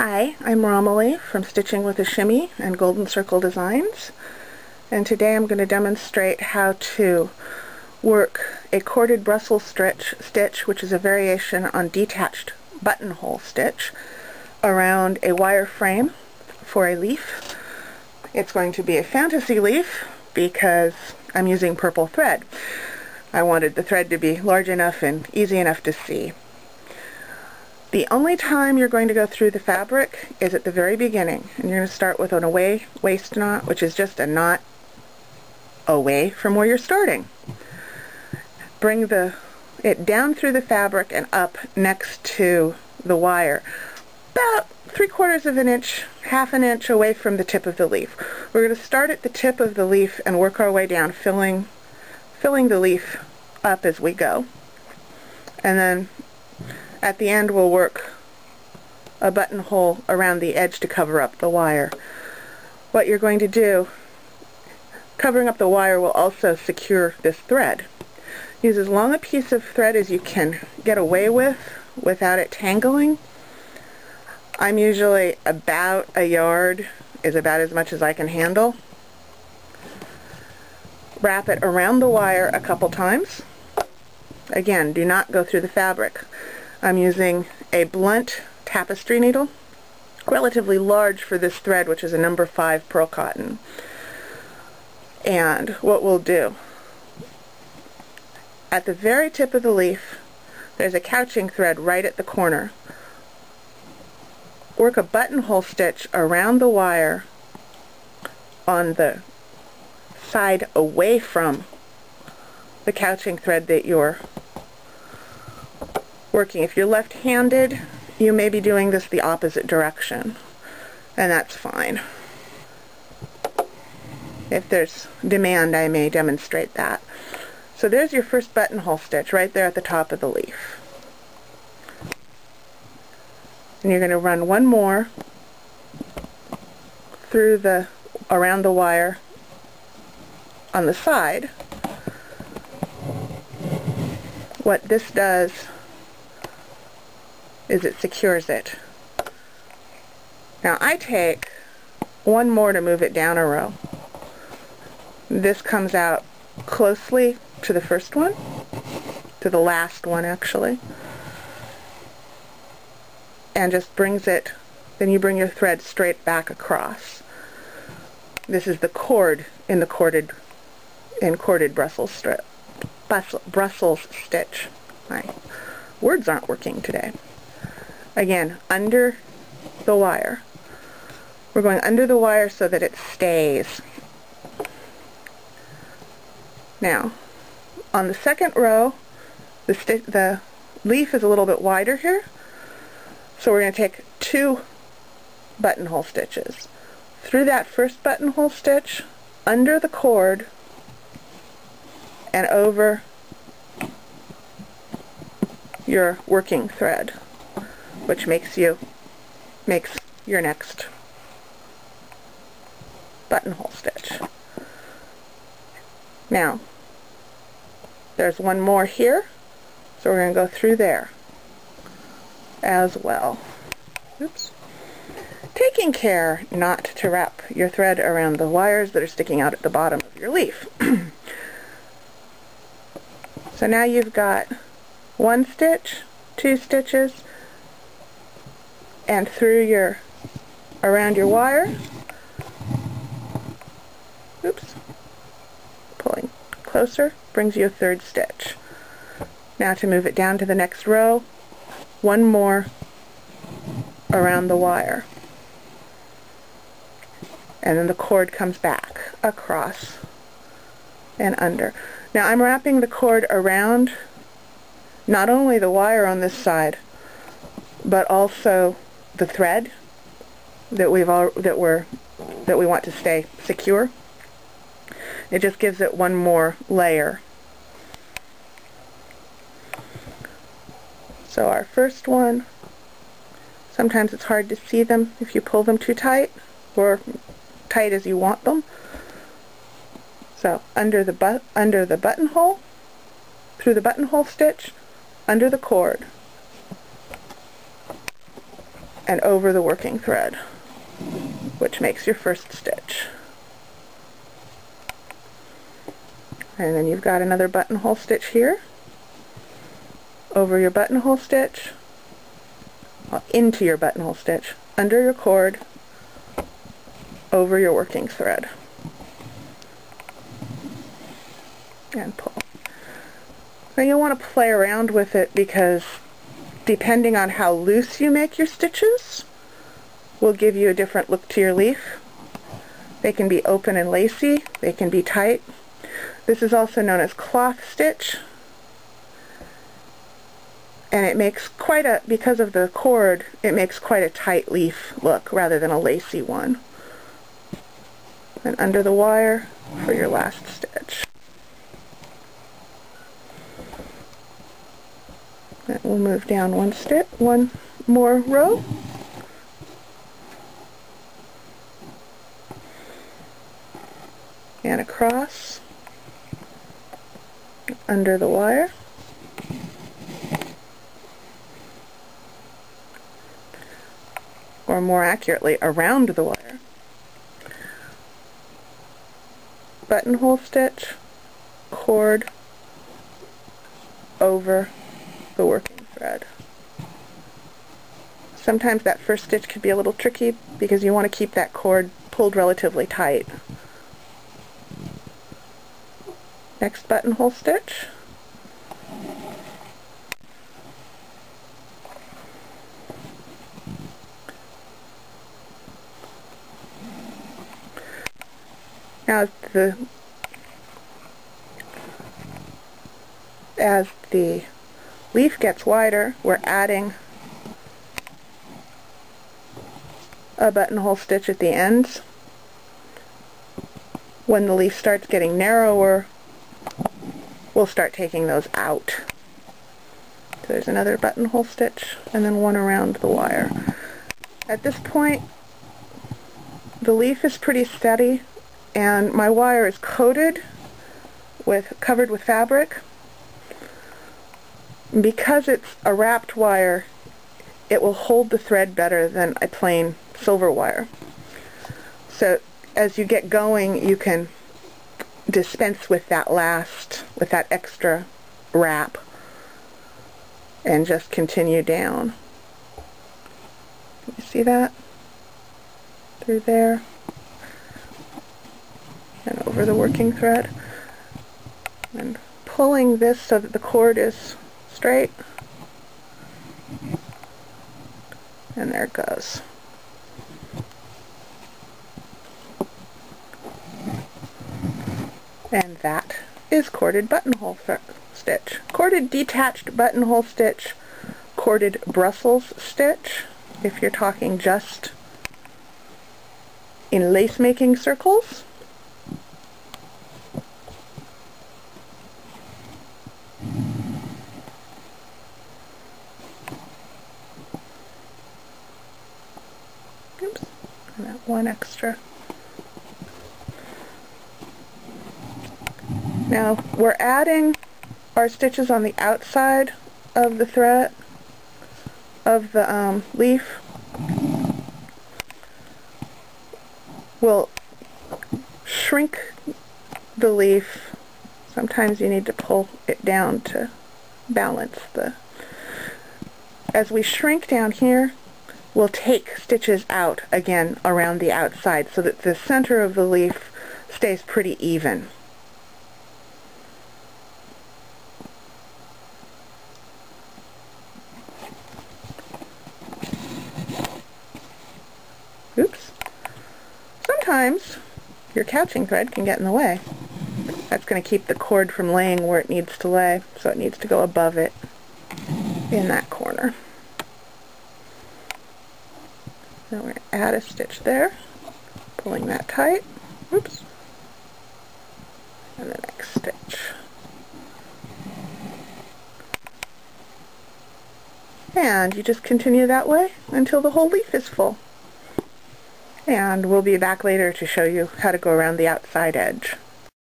Hi, I'm Romilly from Stitching with a Shimmy and Golden Circle Designs, and today I'm going to demonstrate how to work a corded Brussels stitch, which is a variation on detached buttonhole stitch, around a wire frame for a leaf. It's going to be a fantasy leaf because I'm using purple thread. I wanted the thread to be large enough and easy enough to see. The only time you're going to go through the fabric is at the very beginning, and you're going to start with an away waist knot, which is just a knot away from where you're starting. Bring it down through the fabric and up next to the wire, about 3/4 of an inch, half an inch away from the tip of the leaf. We're going to start at the tip of the leaf and work our way down, filling the leaf up as we go, and then at the end we'll work a buttonhole around the edge to cover up the wire. What you're going to do, covering up the wire will also secure this thread. Use as long a piece of thread as you can get away with without it tangling. I'm usually about a yard is about as much as I can handle. Wrap it around the wire a couple times. Again, do not go through the fabric. I'm using a blunt tapestry needle, relatively large for this thread, which is a number 5 pearl cotton. And what we'll do, at the very tip of the leaf, there's a couching thread right at the corner. Work a buttonhole stitch around the wire on the side away from the couching thread that you're working. If you're left-handed, you may be doing this the opposite direction, and that's fine. If there's demand, I may demonstrate that. So there's your first buttonhole stitch right there at the top of the leaf. And you're going to run one more through around the wire on the side. What this does is it secures it. Now I take one more to move it down a row. This comes out closely to the first one, to the last one actually, and just brings it, then you bring your thread straight back across. This is the cord in corded Brussels stitch. My words aren't working today. Again, under the wire. We're going under the wire so that it stays. Now, on the second row, the leaf is a little bit wider here, so we're going to take 2 buttonhole stitches. Through that first buttonhole stitch, under the cord, and over your working thread, which makes your next buttonhole stitch. Now, there's one more here, so we're going to go through there as well. Oops. Taking care not to wrap your thread around the wires that are sticking out at the bottom of your leaf. So now you've got 1 stitch, 2 stitches, and through around your wire. Oops. Pulling closer brings you a 3rd stitch. Now to move it down to the next row, 1 more around the wire. And then the cord comes back across and under. Now I'm wrapping the cord around not only the wire on this side, but also the thread that we want to stay secure. It just gives it one more layer. So our first one, sometimes it's hard to see them if you pull them too tight, or tight as you want them. So under the buttonhole, through the buttonhole stitch, under the cord, and over the working thread, which makes your first stitch. And then you've got another buttonhole stitch here, over your buttonhole stitch, into your buttonhole stitch, under your cord, over your working thread, and pull. Now you'll want to play around with it, because depending on how loose you make your stitches will give you a different look to your leaf. They can be open and lacy, they can be tight. This is also known as cloth stitch, and it makes quite a, because of the cord, it makes quite a tight leaf look rather than a lacy one. And under the wire for your last stitch. And we'll move down one stitch, one more row. And across, under the wire. Or more accurately, around the wire. Buttonhole stitch, cord, over the working thread. Sometimes that first stitch could be a little tricky because you want to keep that cord pulled relatively tight. Next buttonhole stitch. Now as the leaf gets wider, we're adding a buttonhole stitch at the ends. When the leaf starts getting narrower, we'll start taking those out. So there's another buttonhole stitch and then one around the wire. At this point, the leaf is pretty steady and my wire is covered with fabric. Because it's a wrapped wire, it will hold the thread better than a plain silver wire. So as you get going, you can dispense with that extra wrap and just continue down. You see that? Through there and over the working thread. And pulling this so that the cord is straight. And there it goes. And that is corded buttonhole stitch. Corded detached buttonhole stitch, corded Brussels stitch, if you're talking just in lace making circles. Oops, and that one extra. Now we're adding our stitches on the outside of the thread of the leaf. We'll shrink the leaf. Sometimes you need to pull it down to balance the... As we shrink down here, we'll take stitches out again around the outside so that the center of the leaf stays pretty even. Oops. Sometimes your couching thread can get in the way. That's going to keep the cord from laying where it needs to lay, so it needs to go above it in that corner. Now we're going to add a stitch there, pulling that tight. Oops. And the next stitch. And you just continue that way until the whole leaf is full. And we'll be back later to show you how to go around the outside edge.